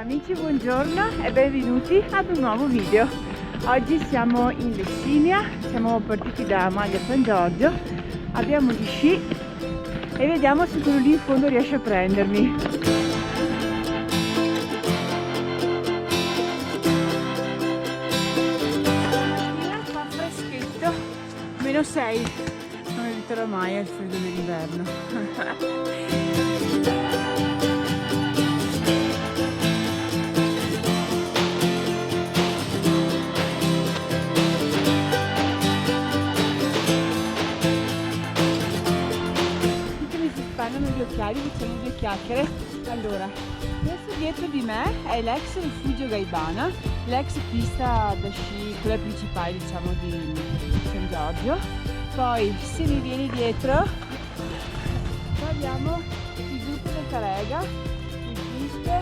Amici, buongiorno e benvenuti ad un nuovo video. Oggi siamo in Lessinia, siamo partiti da Maglia San Giorgio, abbiamo gli sci e vediamo se quello lì in fondo riesce a prendermi. Fa freschetto, -6, non eviterò mai il freddo dell'inverno. Gli occhiali, diciamo due chiacchiere. Allora, questo dietro di me è l'ex rifugio Gaibana, l'ex pista da sci, quella principale diciamo di San Giorgio. Poi se mi vieni dietro abbiamo il gruppo del Carega, il Piste,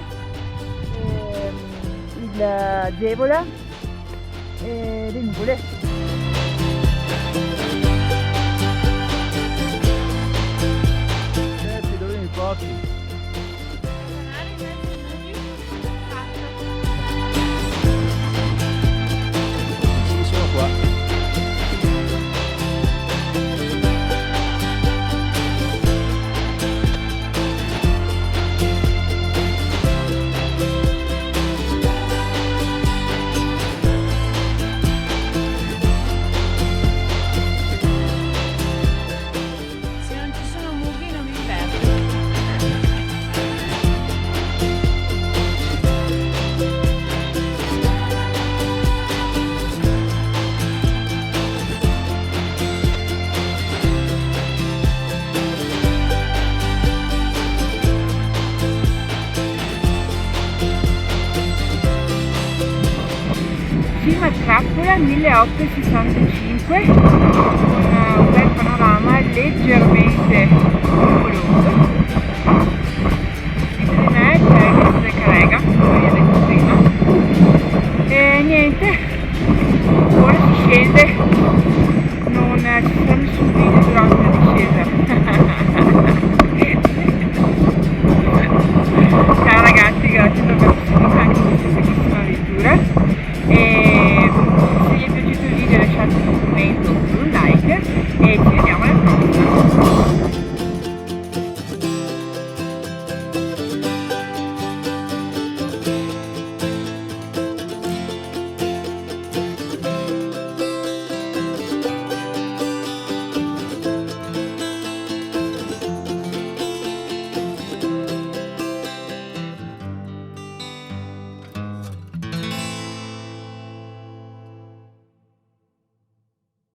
il Zevola e le nuvole. Sono qua. Cima Trappola 1865 con un bel panorama leggermente nuvoloso.